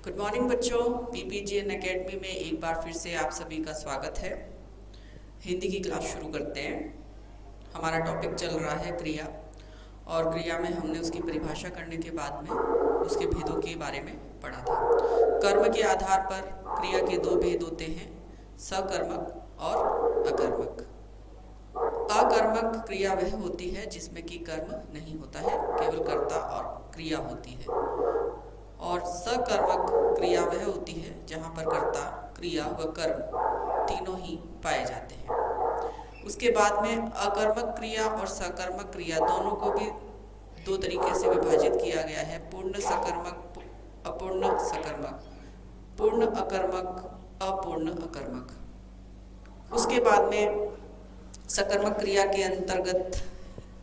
Good morning बच्चों, पीपीजीएन academy में एक बार फिर से आप सभी का स्वागत है। हिंदी की क्लास शुरू करते हैं। हमारा टॉपिक चल रहा है क्रिया, और क्रिया में हमने उसकी परिभाषा करने के बाद में उसके भेदों के बारे में पढ़ा था। कर्म के आधार पर क्रिया के दो भेद होते हैं, सकर्मक और अकर्मक। अकर्मक क्रिया वह होती है जिसमें कि कर्म नहीं होता है, केवल कर्ता और क्रिया होती है। और सकर्मक क्रिया वह होती है जहाँ पर कर्ता, क्रिया व कर्म तीनों ही पाए जाते हैं। उसके बाद में अकर्मक क्रिया और सकर्मक क्रिया दोनों को भी दो तरीके से विभाजित किया गया है, पूर्ण सकर्मक, अपूर्ण सकर्मक, पूर्ण अकर्मक, अपूर्ण अकर्मक। उसके बाद में सकर्मक क्रिया के अंतर्गत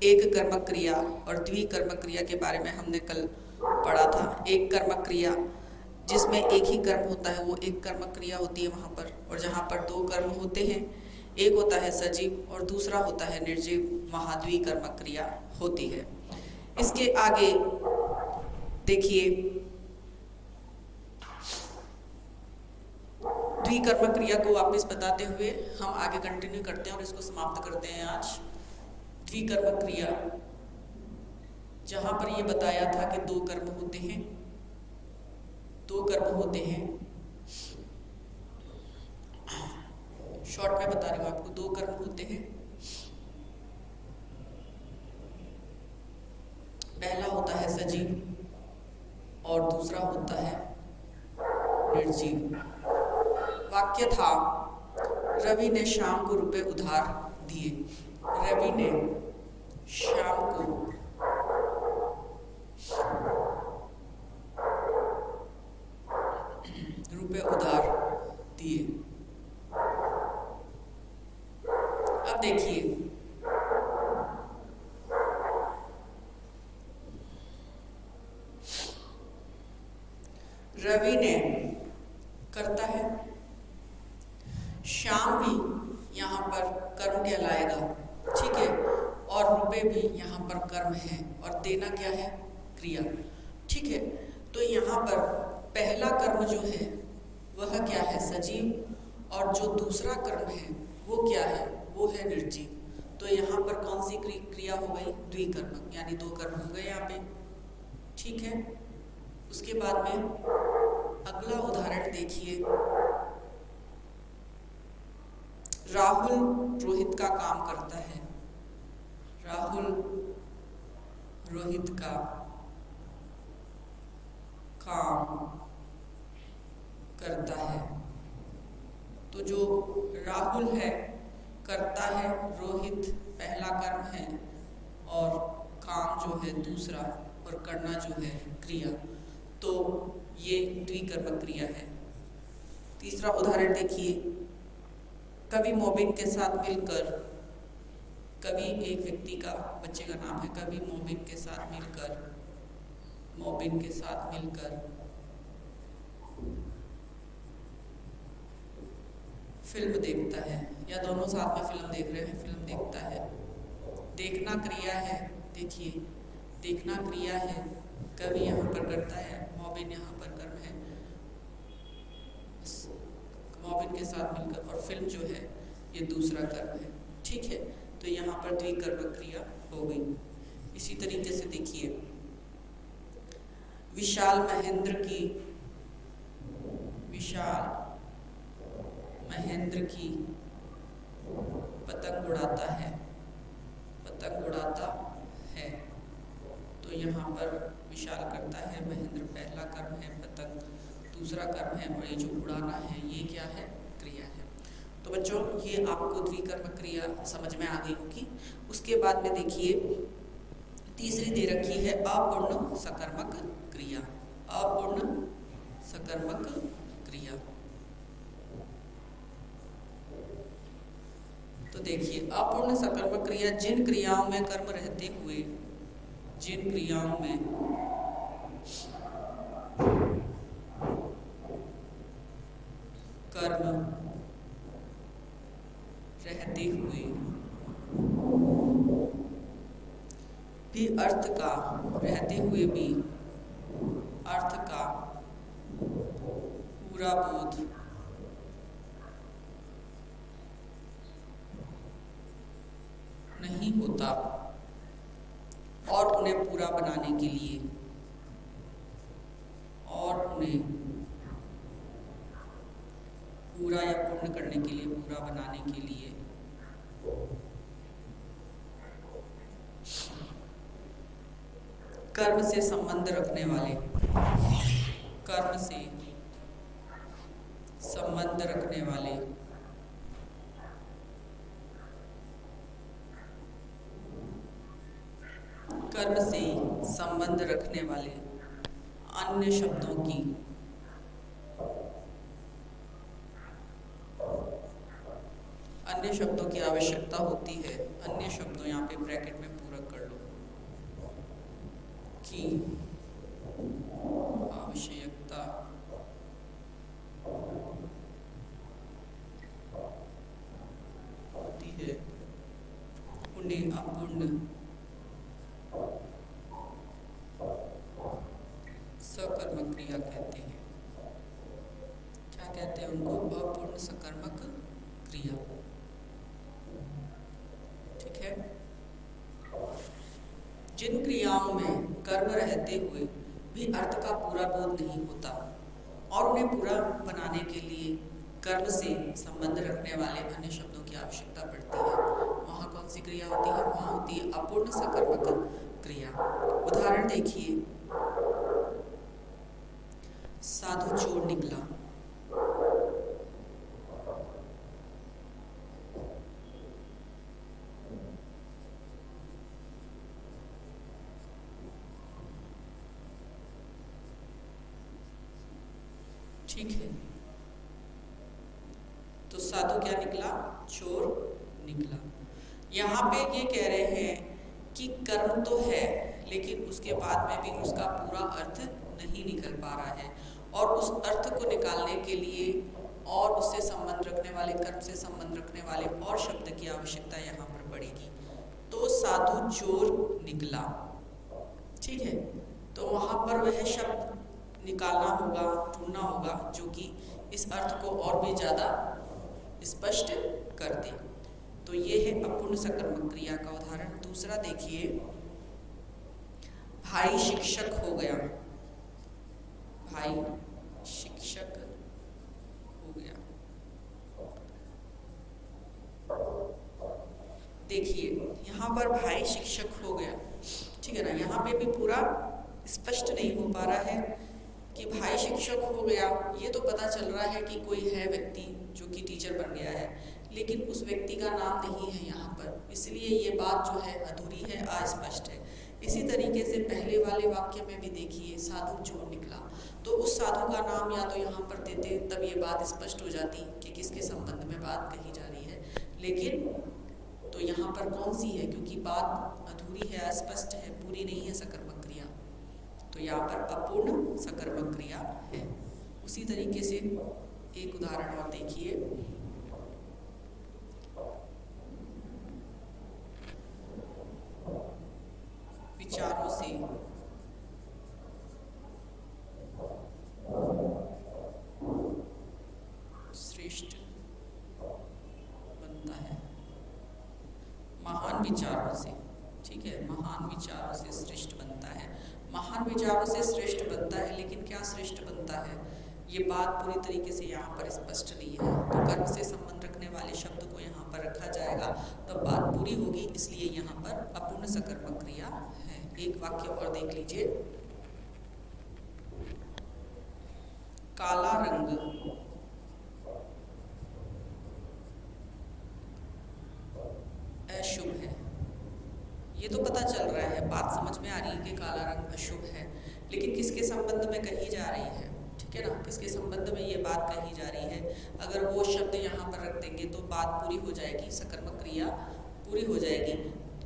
एक कर्मक क्रिया और द्विकर्मक क्रिया के बारे में हमने कल पढ़ा था। एक कर्मक क्रिया जिसमें एक ही कर्म होता है वो एक कर्मक क्रिया होती है वहाँ पर, और जहाँ पर दो कर्म होते हैं, एक होता है सजीव और दूसरा होता है निर्जीव, वहाँ द्विकर्मक क्रिया होती है। इसके आगे देखिए, द्विकर्मक क्रिया को वापस बताते हुए हम आगे कंटिन्यू करते हैं और इसको समाप्त करते हैं आज। द्विकर्मक क्रिया जहाँ पर ये बताया था कि दो कर्म होते हैं, दो कर्म होते हैं, शॉर्ट में बता रही हूँ आपको, दो कर्म होते हैं। पहला होता है सजीव और दूसरा होता है निर्जीव। वाक्य था, रवि ने शाम को रुपए उधार दिए। रवि ने शाम को रुपए उधार दिए। अब देखिए, रवि ने करता है, शाम भी यहाँ पर कर्म कहलाएगा, ठीक है, और रुपए भी यहाँ पर कर्म है, और देना क्या है? क्रिया, ठीक है। तो यहाँ पर पहला कर्म जो है वह क्या है? सजीव, और जो दूसरा कर्म है वो क्या है? वो है निर्जीव। तो यहाँ पर कौन सी क्रिया हो गई? द्विकर्मक, यानी दो कर्म हो गए यहाँ पे, ठीक है। उसके बाद में अगला उदाहरण देखिए, राहुल रोहित का काम करता है। राहुल रोहित का काम करता है। तो जो राहुल है करता है, रोहित पहला कर्म है, और काम जो है दूसरा, और करना जो है क्रिया। तो ये द्विकर्मक क्रिया है। तीसरा उदाहरण देखिए, कवि मोबिन के साथ मिलकर, कवि एक व्यक्ति का, बच्चे का नाम है, कवि मोबिन के साथ मिलकर, मोबिन के साथ मिलकर फिल्म देखता है, या दोनों साथ में फिल्म देख रहे हैं, फिल्म देखता है। देखना क्रिया है, देखिए देखना क्रिया है, कवि यहाँ पर करता है, मोबिन यहाँ पर कर्म है, मोबिन के साथ मिलकर, और फिल्म जो है ये दूसरा कर्म है, ठीक है। तो यहाँ पर द्विकर्मक क्रिया हो गई। इसी तरीके से देखिए, विशाल महेंद्र की पतंग उड़ाता है, पतंग उड़ाता है। तो यहाँ पर विशाल करता है, महेंद्र पहला कर्म है, पतंग दूसरा कर्म है, और ये जो उड़ाना है ये क्या है? क्रिया है। तो बच्चों, ये आपको द्विकर्मक क्रिया समझ में आ गई होगी। उसके बाद में देखिए, तीसरी दे रखी है अपूर्ण सकर्मक क्रिया। अपूर्ण सकर्मक क्रिया, तो देखिए, अपूर्ण सकर्मक क्रिया जिन क्रियाओं में कर्म रहते हुए, जिन क्रियाओं में कर्म रहते हुए भी अर्थ का, रहते हुए भी अर्थ का पूरा बोध नहीं होता और उन्हें पूरा बनाने के लिए पूरा या पूर्ण करने के लिए, पूरा बनाने के लिए कर्म से संबंध रखने वाले, कर्म से संबंध रखने वाले कर्म से संबंध रखने वाले अन्य शब्दों की आवश्यकता होती है। अन्य शब्दों यहाँ पे ब्रैकेट में पूरक कर लो की आवश्यकता होती है, उन्हें अपूर्ण सकर्मक क्रिया कहते हैं। क्या कहते हैं उनको? अपूर्ण सकर्मक क्रिया। ठीक है। जिन क्रियाओं में कर्म रहते हुए भी अर्थ का पूरा बोध नहीं होता और उन्हें पूरा बनाने के लिए कर्म से संबंध रखने वाले अन्य शब्दों की आवश्यकता पड़ती है, वहाँ कौन सी क्रिया होती है? वहाँ होती है अपूर्ण सकर्मक क्रिया। उदाहरण देखिए, साधु चोर निकला। ठीक है, तो साधु क्या निकला? चोर निकला। यहाँ पे ये कह रहे हैं कि कर्म तो है लेकिन उसके बाद में भी उसका पूरा अर्थ नहीं निकल पा रहा है और उस अर्थ को निकालने के लिए और उससे संबंध रखने वाले, कर्म से संबंध रखने वाले और शब्द की आवश्यकता यहाँ पर पड़ेगी। तो साधु चोर निकला। ठीक है, तो वहाँ पर वह शब्द निकालना होगा, ढूंढना होगा जो कि इस अर्थ को और भी ज़्यादा स्पष्ट कर दे। तो ये है अपूर्ण सकर्मक क्रिया का उदाहरण। दूसरा देखिए, भाई शिक्षक हो गया। भाई शिक्षक हो गया। देखिए यहाँ पर भाई शिक्षक हो गया, ठीक है ना। यहाँ पे भी पूरा स्पष्ट नहीं हो पा रहा है कि भाई शिक्षक हो गया। ये तो पता चल रहा है कि कोई है व्यक्ति जो कि टीचर बन गया है, लेकिन उस व्यक्ति का नाम नहीं है यहाँ पर, इसलिए ये बात जो है अधूरी है, अस्पष्ट है। इसी तरीके से पहले वाले वाक्य में भी देखिए, साधु चोर निकला, तो उस साधु का नाम या तो यहाँ पर देते, तब ये बात स्पष्ट हो जाती कि किसके संबंध में बात कही जा रही है। लेकिन तो यहाँ पर कौन सी है, क्योंकि बात अधूरी है, अस्पष्ट है, पूरी नहीं है सकर्मक क्रिया, तो यहाँ पर अपूर्ण सकर्मक क्रिया है। उसी तरीके से एक उदाहरण और देखिए, विचारों से श्रेष्ठ बनता है। महान विचारों से, ठीक है, महान विचारों से श्रेष्ठ बनता है। महान विचारों से श्रेष्ठ बनता है, लेकिन क्या श्रेष्ठ बनता है, ये बात पूरी तरीके से यहाँ पर स्पष्ट नहीं है। तो कर्म से संबंध रखने वाले शब्द को यहाँ पर रखा जाएगा तो बात पूरी होगी, इसलिए यहाँ पर अपूर्ण सकर्मक क्रिया है। एक वाक्य और देख लीजिए, काला रंग अशुभ है। ये तो पता चल रहा है, बात समझ में आ रही है कि काला रंग अशुभ है, लेकिन किसके संबंध में कही जा रही है, ठीक है ना, किसके संबंध में ये बात कही जा रही है। अगर वो शब्द यहाँ पर रख देंगे तो बात पूरी हो जाएगी, सकर्मक क्रिया पूरी हो जाएगी,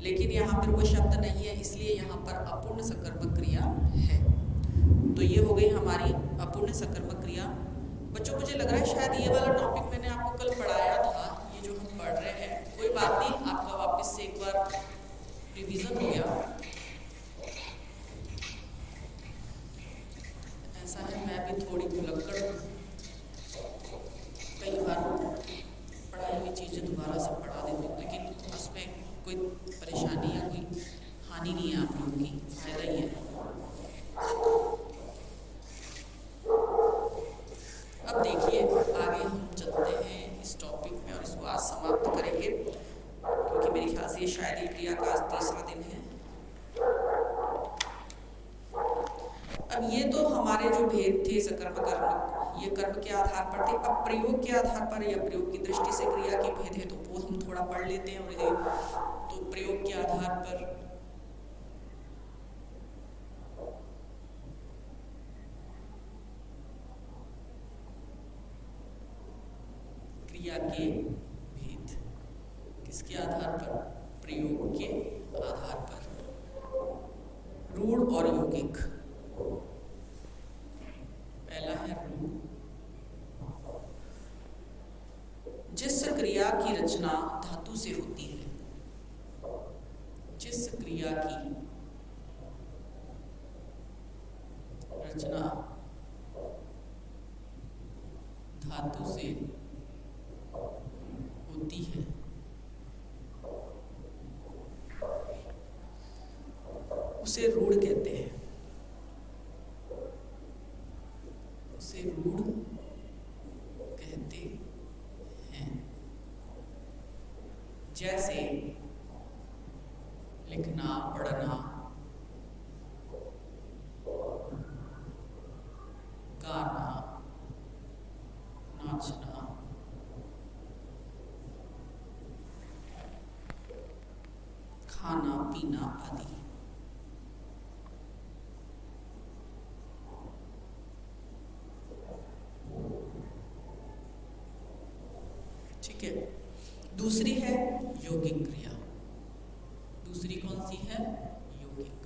लेकिन यहाँ पर वो शब्द नहीं है, इसलिए यहाँ पर अपूर्ण सकर्मक क्रिया है। तो ये हो गई हमारी अपूर्ण सकर्मक क्रिया। बच्चों मुझे लग रहा है शायद ये वाला टॉपिक मैंने आपको कल पढ़ाया था, ये जो हम पढ़ रहे हैं, कोई बात नहीं, आपका वापस से एक बार रिवीजन हो गया। ऐसा है, मैं भी थोड़ी भुलक्कड़ हूँ, हानि नहीं है आप लोगों की, फायदा ही है। अब देखिए आगे हम चलते हैं इस टॉपिक में और इसको आज समाप्त करेंगे, क्योंकि मेरे ख्याल से ये शायद ही क्रिया का आज तीसरा दिन है। अब ये तो हमारे जो भेद थे सकर्म कर्म, ये कर्म के आधार पर थे। अब प्रयोग के आधार पर या प्रयोग की दृष्टि से क्रिया के भेद है, तो वो हम थोड़ा पढ़ लेते हैं। और ये तो प्रयोग के आधार पर क्रिया के भेद किसके आधार पर? प्रयोग के आधार पर। रूढ़ और यौगिक। पहला है रूढ़। जिस क्रिया की रचना धातु से होती है, जिस क्रिया की रचना धातु से होती है, उसे रूढ़ कहते हैं। उसे रूढ़ कहते हैं। जैसे लिखना, पढ़ना, गाना, नाचना, खाना पीना आदि। ठीक है। दूसरी है यौगिक क्रिया। दूसरी कौन सी है? यौगिक।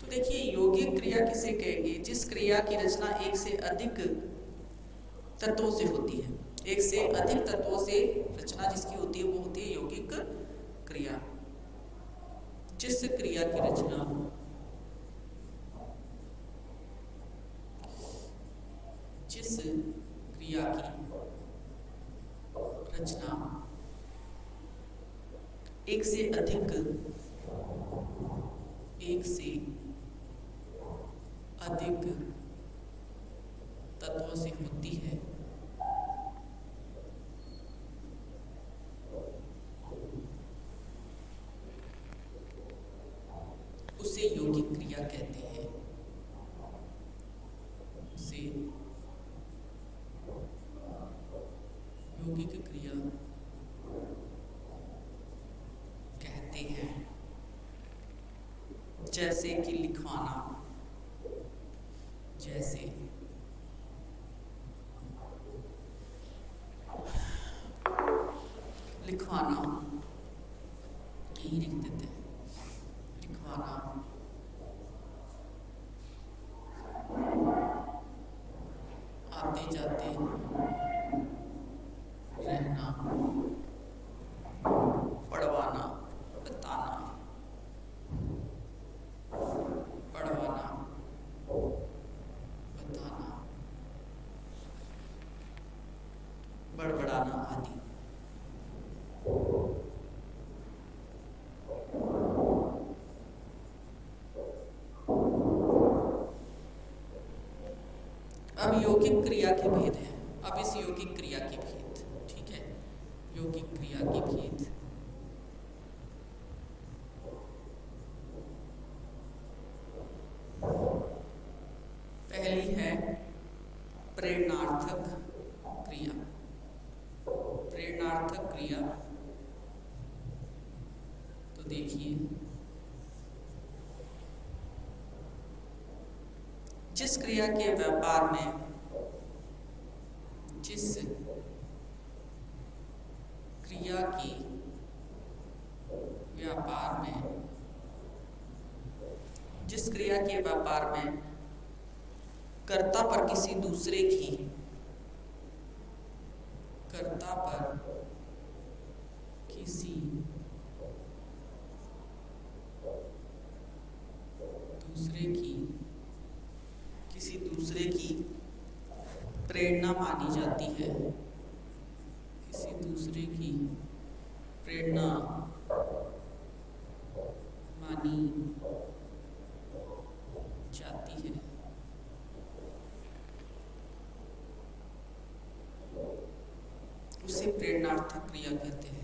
तो देखिए यौगिक क्रिया किसे कहेंगे? जिस क्रिया की रचना एक से अधिक तत्वों से होती है। एक से अधिक तत्वों से रचना जिसकी होती है वो होती है यौगिक क्रिया। जिस क्रिया की रचना जिस क्रिया की रचना एक से अधिक तत्वों से होती है, उसे यौगिक क्रिया कहते हैं। उसे यौगिक क्रिया कहते हैं। जैसे कि लिखवाना, जैसे लिखवाना, यही लिख देते हैं, लिखवाना, आते जाते रहना, पढ़वाना, बताना, पढ़वाना, बताना, बड़बड़ाना आदि। अब यौगिक क्रिया के भेद हैं। अब इस यौगिक क्रिया के भेद, ठीक है, यौगिक क्रिया के भेद। पहली है प्रेरणार्थक क्रिया। प्रेरणार्थक क्रिया तो देखिए, जिस क्रिया के व्यापार में, जिस क्रिया के व्यापार में, जिस क्रिया के व्यापार में कर्ता पर किसी दूसरे की, कर्ता पर किसी दूसरे की प्रेरणा मानी जाती है, किसी दूसरे की प्रेरणा मानी जाती है। उसे प्रेरणार्थक क्रिया कहते हैं।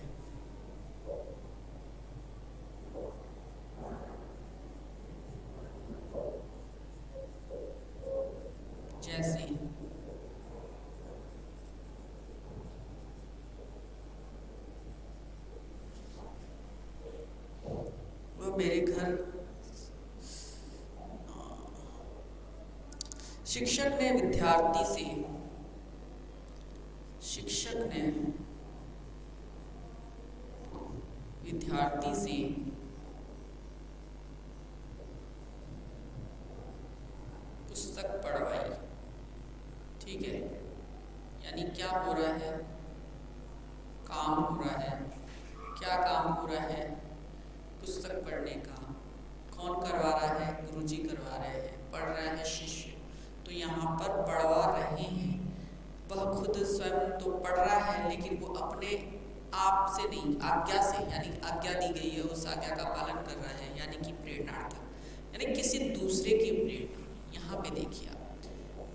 जैसे वो मेरे घर शिक्षक ने विद्यार्थी से पुस्तक पढ़वाई। ठीक है, यानी क्या हो रहा है, काम हो रहा है। क्या काम हो रहा है? पुस्तक पढ़ने का। कौन करवा रहा है? गुरुजी करवा रहे हैं। पढ़ रहा है शिष्य। तो यहाँ पर पढ़वा रहे हैं, वह खुद स्वयं तो पढ़ रहा है, लेकिन वो अपने आप से नहीं, आज्ञा से, यानी आज्ञा दी गई है, उस आज्ञा का पालन कर रहा है, यानी कि प्रेरणार्थक, यानी किसी दूसरे की प्रेरणा। यहाँ पे देखिए आप,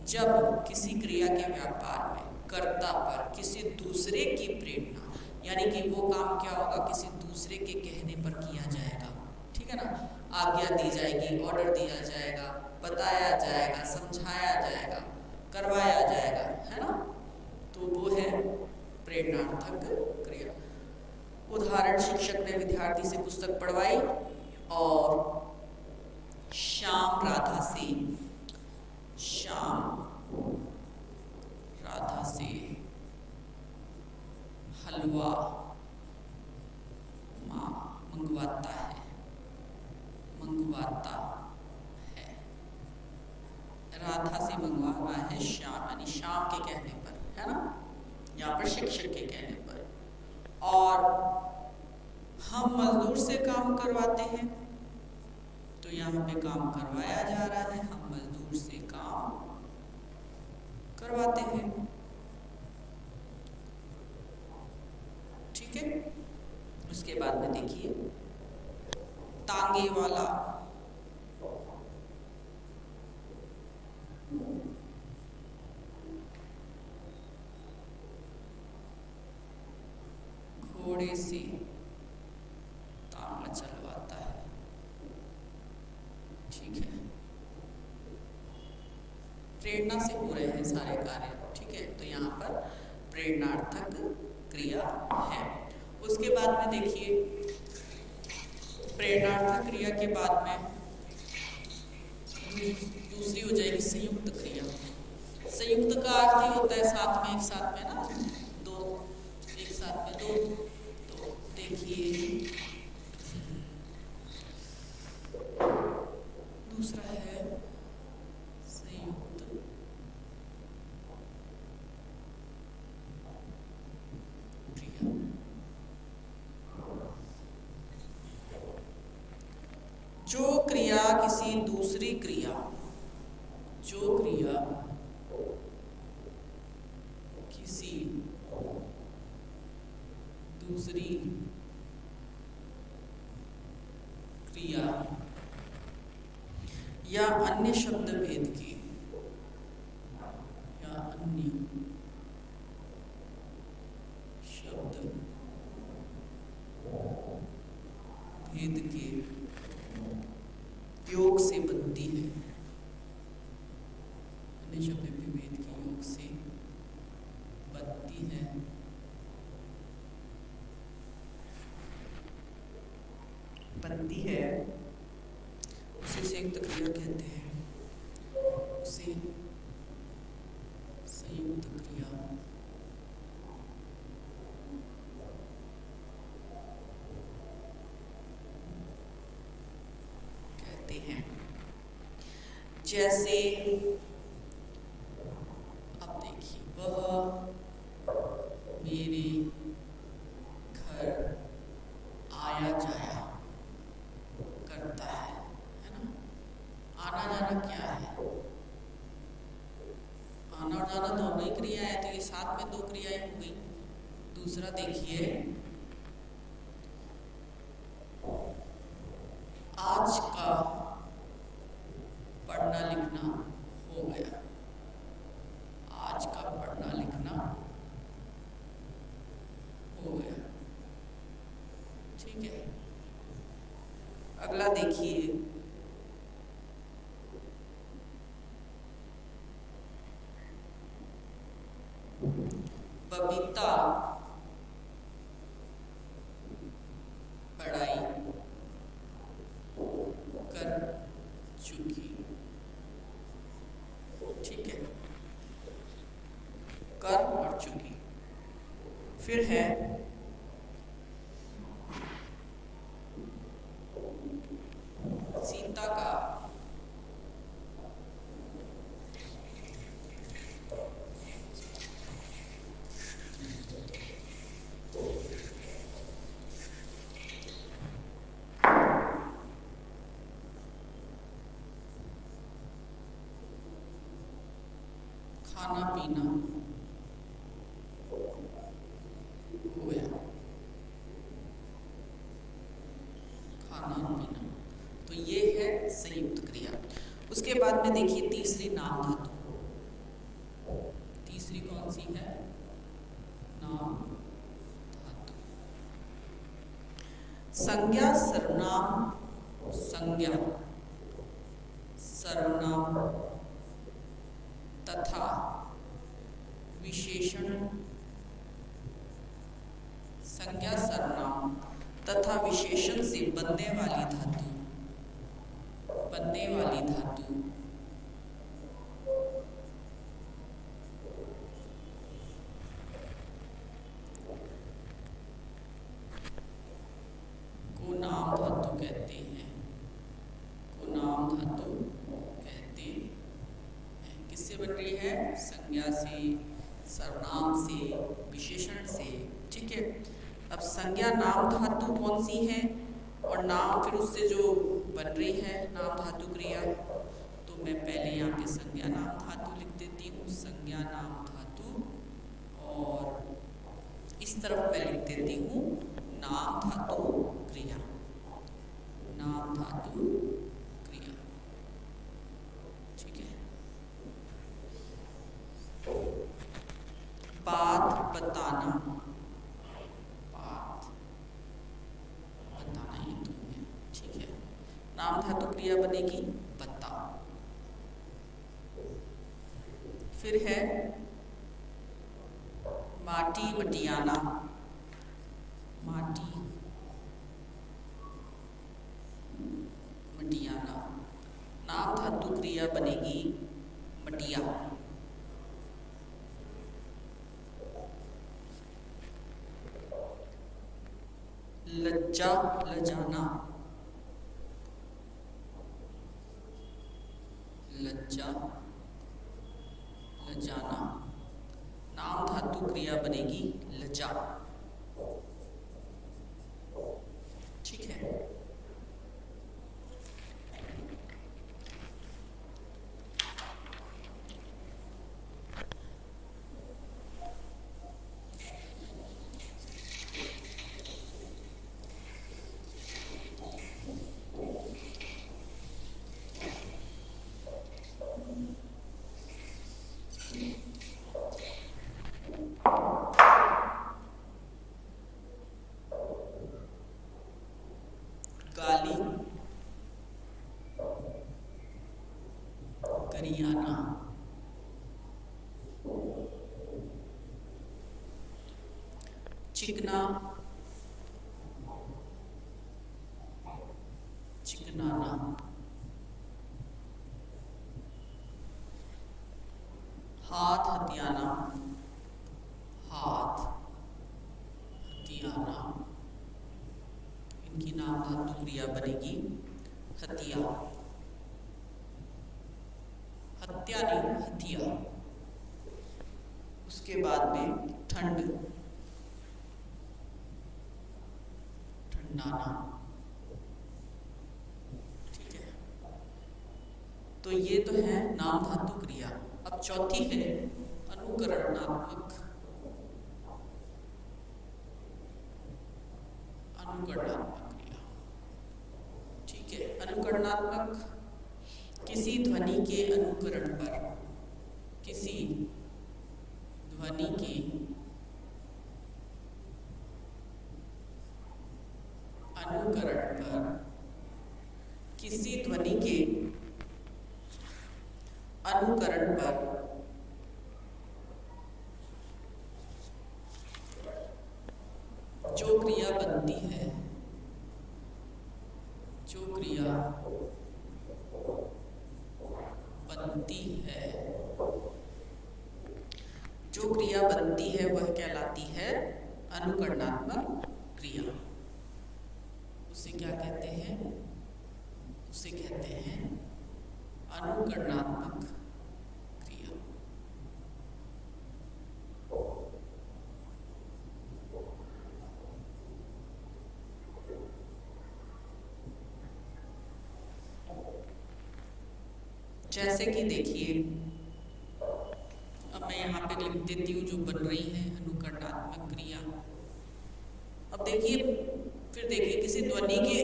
जब किसी क्रिया के व्यापार में कर्ता पर किसी दूसरे की प्रेरणा, यानी कि वो काम क्या होगा, किसी दूसरे के कहने पर किया जाएगा। ठीक है ना, आज्ञा दी जाएगी, ऑर्डर दिया जाएगा, बताया जाएगा, समझाया जाएगा, करवाया जाएगा, है ना, तो वो है प्रेरणार्थक क्रिया। उदाहरण, शिक्षक ने विद्यार्थी से पुस्तक पढ़वाई और श्याम राधा से हलवा मंगवाता है। राधा से मंगवाना है श्याम, यानी श्याम के कहने पर, है ना, यहाँ पर शिक्षक के कहने पर। और हम मजदूर से काम करवाते हैं, तो यहाँ पे काम करवाया जा रहा है, हम मजदूर से काम करवाते हैं। ठीक है, उसके बाद में देखिए, तांगे वाला घोड़े से तांगा चलवाता है। ठीक है, प्रेरणा से हो रहे हैं सारे कार्य। ठीक है, तो यहाँ पर प्रेरणार्थक क्रिया है। उसके बाद में देखिए, प्रेरणार्थक क्रिया के बाद में दूसरी हो जाएगी संयुक्त क्रिया। संयुक्त का अर्थ ही होता है साथ में, एक साथ में ना, दो, एक साथ में दो। तो देखिए, दूसरा है संयुक्त क्रिया। जो क्रिया किसी दूसरी क्रिया, जो क्रिया किसी दूसरी क्रिया या अन्य शब्द भेद की, या अन्य शब्द भेद के योग से बनती है। अन्य शब्द भेद के योग से बनती है। उसे संयुक्त क्रिया कहते हैं। उसे संयुक्त क्रिया कहते हैं। जैसे अब देखिए, वह मेरे घर आया जाया करता है ना। आना जाना क्या है? आना और जाना दोनों ही क्रिया है, तो ये साथ में दो क्रियाएं हो गई। दूसरा देखिए, लिखना हो गया। आज का पढ़ना लिखना हो गया। ठीक है, अगला देखिए, बबीता पढ़ाई कर चुकी। ठीक है, कर और चुकी। फिर है सीता का खाना पीना हो गया। खाना पीना, तो ये है संयुक्त क्रिया। उसके बाद में देखिए तीसरी नाम धातु। तीसरी कौन सी है? नाम धातु। संज्ञा सर्वनाम, संज्ञा सर्वनाम तथा विशेषण, संज्ञा सर्वनाम तथा विशेषण से बनने वाली धातु, बनने वाली धातु को नाम धातु कहते हैं। को नाम धातु कहते हैं। किससे बन रही है? संज्ञा से, सर्वनाम से, विशेषण से। ठीक है, अब संज्ञा नाम धातु कौन सी है और नाम फिर उससे जो बन रही है नाम धातु क्रिया, तो मैं पहले यहाँ पे संज्ञा नाम धातु लिख देती हूँ। संज्ञा नाम धातु, और इस तरफ मैं लिख देती हूँ नाम धातु क्रिया। नाम धातु क्रिया। ठीक है, बात बताना, बात बताना ये तो है। ठीक है, नाम धातु क्रिया बनेगी बता। फिर है माटी मटियाना, माटी मटियाना, नाम धातु क्रिया बनेगी मटिया। लज्जा लजाना, लज्जा लजाना, नाम धातु क्रिया बनेगी लजा। ठीक है, गाली गरियाना, चिकना चिकनाना, हाथ हथियाना, हाथ हथियाना, इनकी नाम धातु क्रिया बनेगी हथिया। हत्या नहीं, हथिया। उसके बाद में ठंड ठंडाना। ठीक है, तो ये तो है नाम धातु क्रिया। अब चौथी है अनुकरणात्मक, अनुकरणात्मक क्रिया। ठीक है, अनुकरणात्मक किसी ध्वनि के अनुकरण पर, किसी ध्वनि के अनुकरण पर, किसी ध्वनि के अनुकरण पर जो क्रिया बनती है, जो क्रिया बनती है, जो क्रिया बनती है वह कहलाती है अनुकरणात्मक क्रिया। उसे क्या कहते हैं? उसे कहते हैं अनुकरणात्मक क्रिया। जैसे कि देखिए, अब मैं यहाँ पे लिख देती हूँ जो बन रही है अनुकरणात्मक क्रिया। अब देखिए, फिर देखिए, किसी ध्वनि के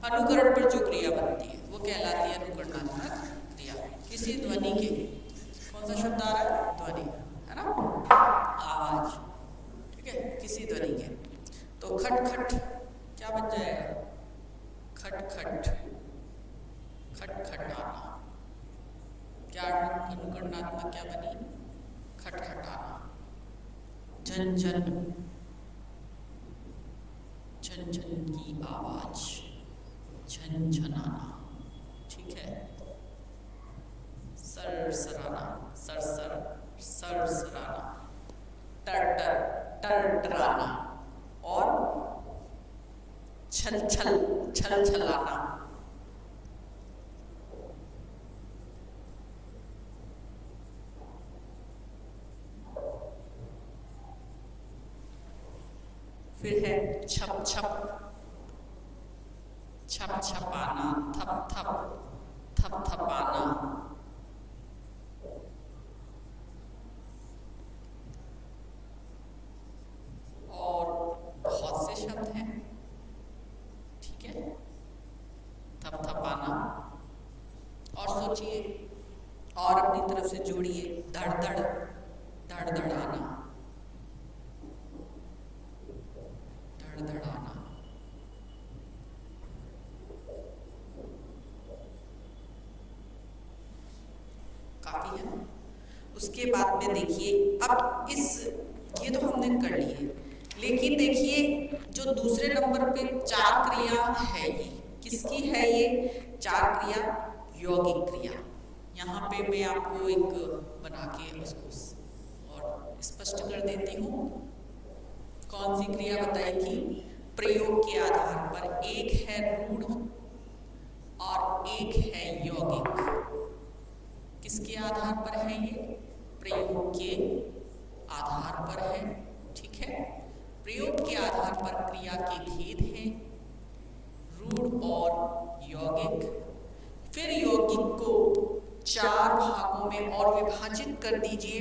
अनुकरण पर जो क्रिया बनती है वो कहलाती है अनुकरणात्मक क्रिया। किसी ध्वनि के, कौन सा शब्द आ रहा है? ध्वनि, है ना, आवाज, ठीक है, किसी ध्वनि के। तो खट खट क्या बन जाएगा? खट खट, खटखटाना। क्या अनुकरणात्मक क्या बनी? खटखटाना। झन झन, झन झन की आवाज, झनझनाना, ठीक है। सरसराना, सरसर, सरसराना। टरटर, टरटराना। और छल छल, छल छलाना। फिर है छप छप, छप छपाना। थप थप, थप थपाना। और बहुत से शब्द हैं, ठीक है। थप थपाना। और सोचिए, और अपनी तरफ से जोड़िए। धड़ धड़, धड़ धड़ाना, धड़ धड़ाना। काफी है। उसके बाद में देखिए, अब ये तो हमने कर लिए, लेकिन देखिए जो दूसरे नंबर पे चार क्रिया है, ये किसकी है? ये चार क्रिया यौगिक क्रिया। यहाँ पे मैं आपको एक बना के उसको और स्पष्ट कर देती हूँ। कौन सी क्रिया बताई थी? प्रयोग के आधार पर। एक है रूढ़ और एक है यौगिक। किसके आधार पर है ये? प्रयोग के आधार पर है, ठीक है। प्रयोग के आधार पर क्रिया के भेद हैं, रूढ़ और यौगिक। फिर यौगिक को चार भागों में और विभाजित कर दीजिए।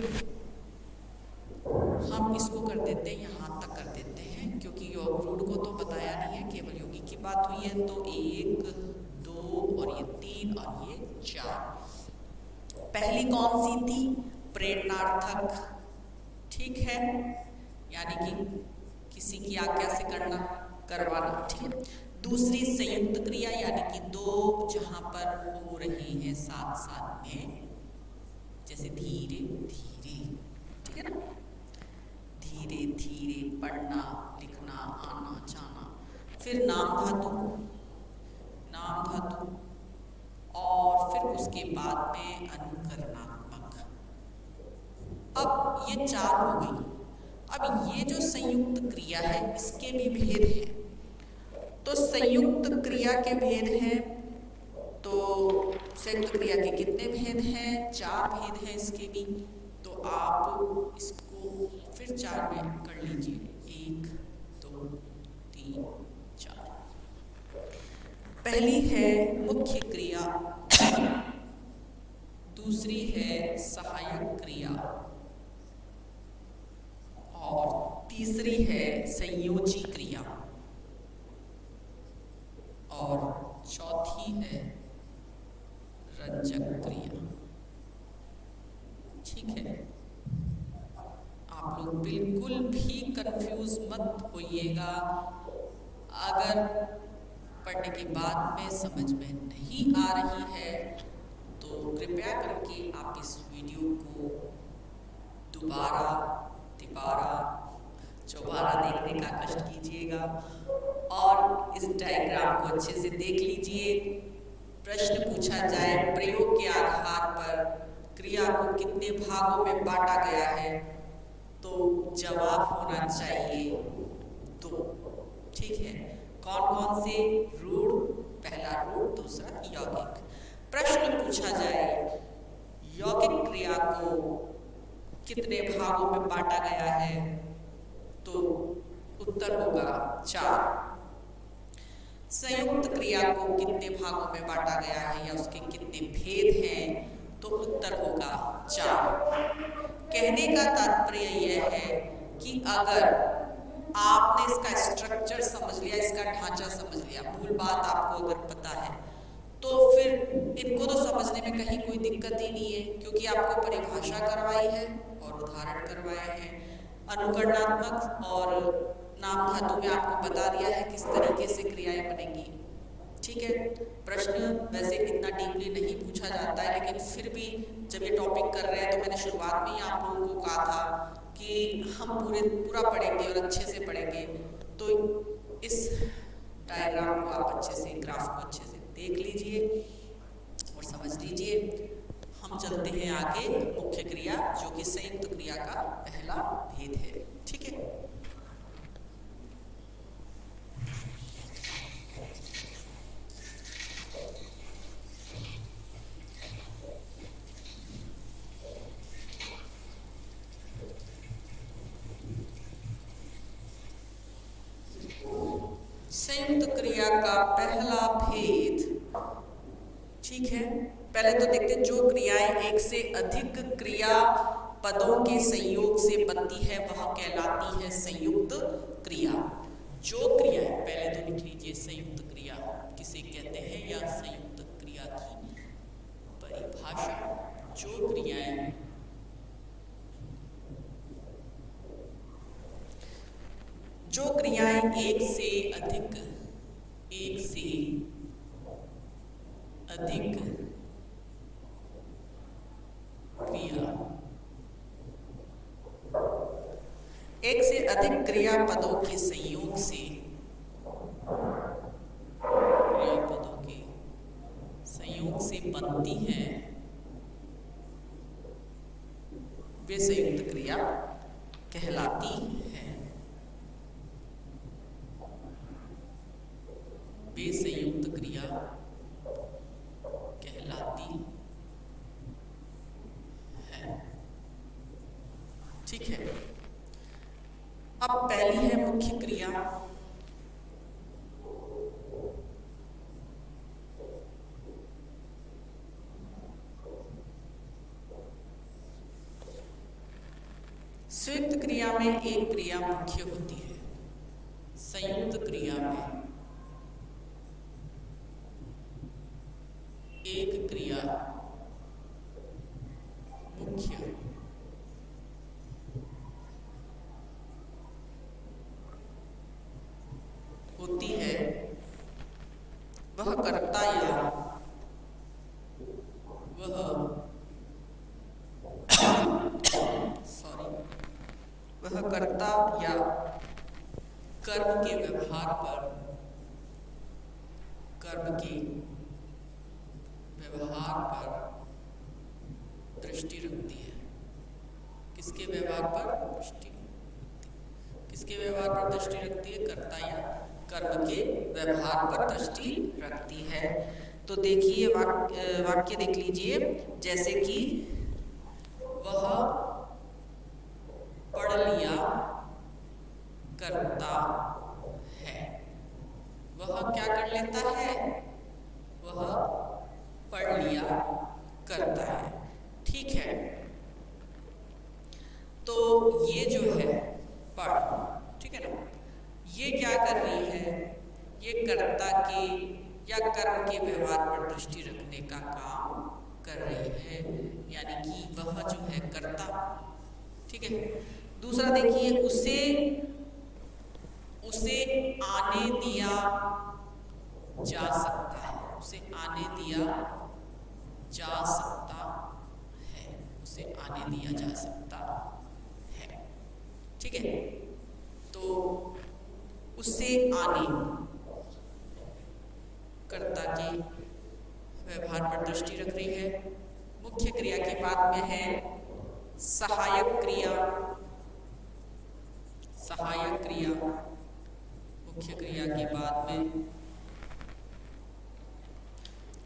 हम इसको कर देते हैं, यहाँ तक कर देते हैं, क्योंकि रूढ़ को तो बताया नहीं है, केवल यौगिक की बात हुई है। तो 1, 2 और ये 3 और ये 4। पहली कौन सी थी? प्रेरणार्थक, ठीक है, यानी कि किसी की आज्ञा से करना, करवाना, ठीक है। दूसरी संयुक्त क्रिया, यानी कि दो जहां पर हो रही हैं साथ साथ में, जैसे धीरे धीरे, ठीक है ना, धीरे धीरे पढ़ना, लिखना, आना जाना। फिर नाम धातु, नाम धातु, और फिर उसके बाद में अनुकरणात्मक। अब ये चार हो गई। अब ये जो संयुक्त क्रिया है इसके भी भेद हैं। तो संयुक्त क्रिया के भेद हैं, तो संयुक्त क्रिया के कितने भेद हैं? 4 भेद हैं इसके भी। तो आप इसको फिर 4 में कर लीजिए। 1, 2, 3, 4। पहली है मुख्य क्रिया, दूसरी है सहायक क्रिया, और तीसरी है संयोजी क्रिया, और चौथी है ठीक है, आप लोग बिल्कुल भी कंफ्यूज मत होइएगा। अगर पढ़ने के बाद में समझ में नहीं आ रही है तो कृपया करके आप इस वीडियो को दोबारा, तिबारा, चौबारा देखने का कष्ट कीजिएगा और इस डायग्राम को अच्छे से देख लीजिए। प्रश्न पूछा जाए प्रयोग के आधार पर क्रिया को कितने भागों में बांटा गया है, तो जवाब होना चाहिए दो। ठीक है, कौन कौन से? रूढ़, पहला रूढ़, दूसरा यौगिक। प्रश्न पूछा जाए यौगिक क्रिया को कितने भागों में बांटा गया है, तो उत्तर होगा 4। संयुक्त क्रिया को कितने भागों में बांटा गया है या उसके कितने भेद हैं, तो उत्तर होगा 4। कहने का तात्पर्य यह है कि अगर आपने इसका स्ट्रक्चर समझ लिया, इसका ढांचा समझ लिया, मूल बात आपको अगर पता है, तो फिर इनको तो समझने में कहीं कोई दिक्कत ही नहीं है, क्योंकि आपको परिभाषा करवाई है और उदाहरण करवाए हैं। अनुकरणात्मक और नाम धातु में आपको बता दिया है किस तरीके से क्रियाएं बनेंगी। ठीक है, प्रश्न वैसे इतना डीपली नहीं पूछा जाता है, लेकिन फिर भी जब ये टॉपिक कर रहे हैं तो मैंने शुरुआत में ही आप लोगों को कहा था कि हम पूरा पढ़ेंगे और अच्छे से पढ़ेंगे। तो इस डायग्राम को आप अच्छे से, ग्राफ को अच्छे से देख लीजिए और समझ लीजिए। हम चलते हैं आगे, मुख्य क्रिया जो कि संयुक्त क्रिया का पहला भेद है। ठीक है, संयुक्त क्रिया का पहला भेद। ठीक है, पहले तो देखते हैं जो क्रियाएं एक से अधिक क्रिया पदों के संयोग से बनती है वह कहलाती है संयुक्त क्रिया। जो क्रियाएं, पहले तो लिख लीजिए संयुक्त क्रिया किसे कहते हैं या संयुक्त क्रिया की परिभाषा। जो क्रियाएं एक से अधिक क्रियापदों के संयोग से बनती हैं, वे संयुक्त क्रिया कहलाती है। वे संयुक्त क्रिया कहलाती है। ठीक है, अब पहली है मुख्य क्रिया। संयुक्त क्रिया में एक क्रिया मुख्य होती है। संयुक्त क्रिया में एक क्रिया मुख्य होती है। वह कर्ता या कर्म के व्यवहार पर दृष्टि रखती है। किसके व्यवहार पर दृष्टि रखती है? कर्ता या कर्म के व्यवहार पर दृष्टि रखती है। तो देखिए वाक्य देख लीजिए, जैसे कि वह पढ़ लिया करता है। वह क्या कर लेता है? वह पढ़ लिया करता है। ठीक है, तो ये जो है पढ़, ठीक है ना, ये क्या कर रही है? ये कर्ता के या कर्म के व्यवहार पर दृष्टि रखने का काम कर रही है। है, यानी कि वह जो है कर्ता, ठीक है। दूसरा देखिए, उसे आने दिया जा सकता है, उसे आने दिया जा सकता है, उसे आने दिया जा सकता है, ठीक है। तो उससे आने कर्ता के व्यवहार पर दृष्टि रख रही है। मुख्य क्रिया के बाद में है सहायक क्रिया। सहायक क्रिया मुख्य क्रिया के बाद में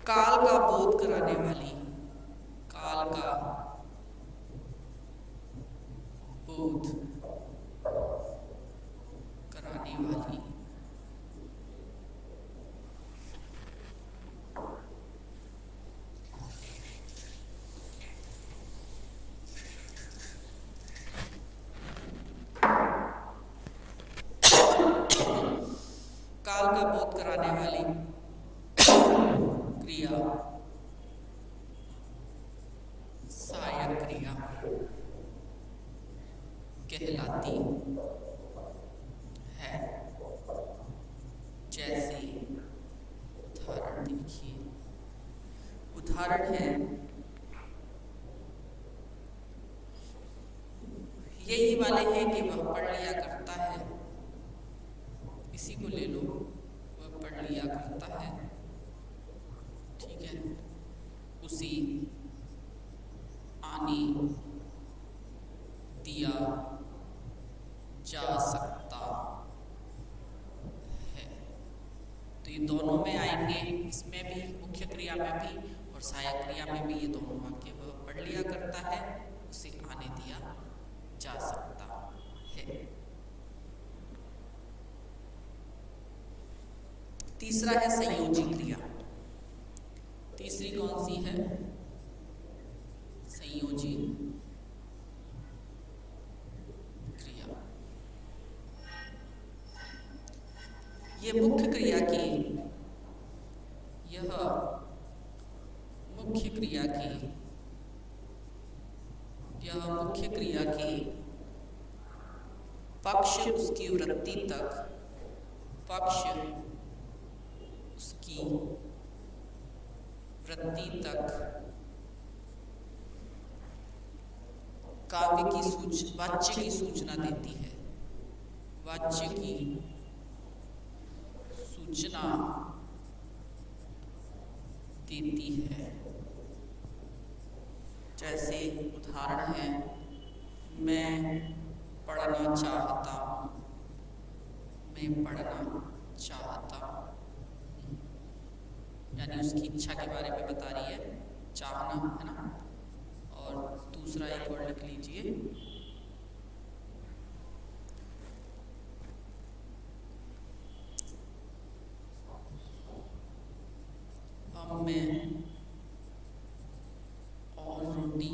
काल का बोध कराने वाली, काल का बोध कराने वाली, काल का बोध कराने वाली क्रिया सहायक क्रिया कहलाती है। जैसे उदाहरण देखिए, उदाहरण है यही वाले हैं कि वह पढ़ लिया करता है, इसी को ले लो, वह पढ़ लिया करता है, ठीक है। उसी आने दिया जा सकता है। तो ये दोनों में आएंगे, इसमें भी मुख्य क्रिया में भी और सहायक क्रिया में भी ये दोनों वाक्य, वह पढ़ लिया करता है, उसे आने दिया जा सकता है। तीसरा है संयोजी क्रिया। तीसरी कौन सी है? संयोजी क्रिया। ये मुख्य क्रिया की, यह मुख्य क्रिया की, यह मुख्य क्रिया की पक्ष उसकी वृत्ति तक, पक्ष उसकी वृत्ति तक काव्य की वाच्य की सूचना देती है, वाच्य की सूचना देती है। जैसे उदाहरण है, मैं पढ़ना चाहता हूँ, मैं पढ़ना चाहता हूँ, यानी उसकी इच्छा के बारे में बता रही है, चाहना, है ना। और दूसरा एक और लिख लीजिए, अब मैं और रोटी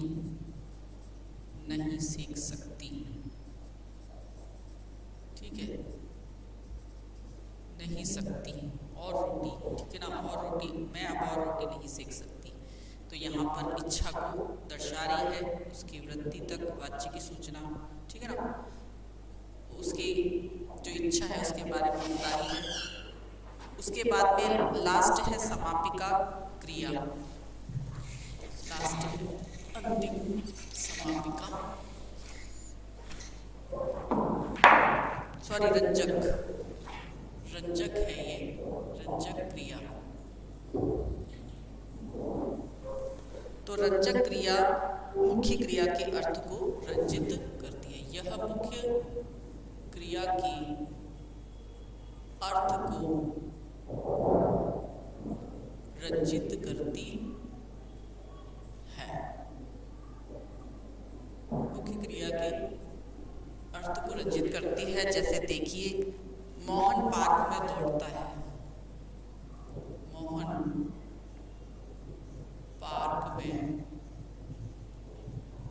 नहीं सेक सकती, ठीक है, नहीं सकती, और रोटी, ठीक है ना, और रोटी, मैं अब और रोटी नहीं सेक सकती। तो यहाँ पर इच्छा को दर्शा रही है, उसकी वृत्ति तक वाच्य की सूचना, ठीक है ना, उसकी जो इच्छा है उसके बारे में बता रही है। उसके बाद में लास्ट है समापिका क्रिया, लास्ट अंतिम समापिका, सॉरी रंजक, रंजक है ये, रंजक क्रिया। तो रंजक क्रिया मुख्य क्रिया के अर्थ को रंजित करती है। यह मुख्य क्रिया के अर्थ को रंजित करती है, मुख्य क्रिया के अर्थ को रंजित करती है। जैसे देखिए, मोहन पार्क में दौड़ता है, मोहन पार्क में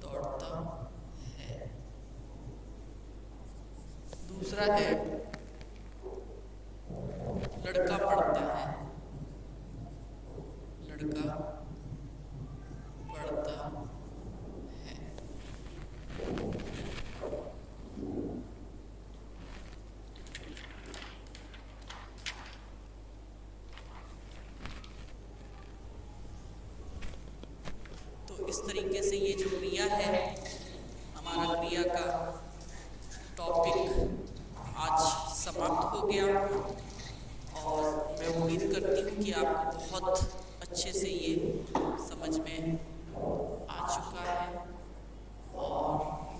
दौड़ता है। दूसरा है लड़का पढ़ता है, लड़का पढ़ता इस तरीके से ये जो क्रिया है, हमारा क्रिया का टॉपिक आज समाप्त हो गया और मैं उम्मीद करती हूँ कि आपको बहुत अच्छे से ये समझ में आ चुका है और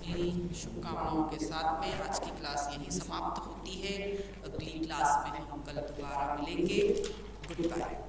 मेरी शुभकामनाओं के साथ में आज की क्लास यहीं समाप्त होती है। अगली क्लास में हम कल दोबारा मिलेंगे। Good bye.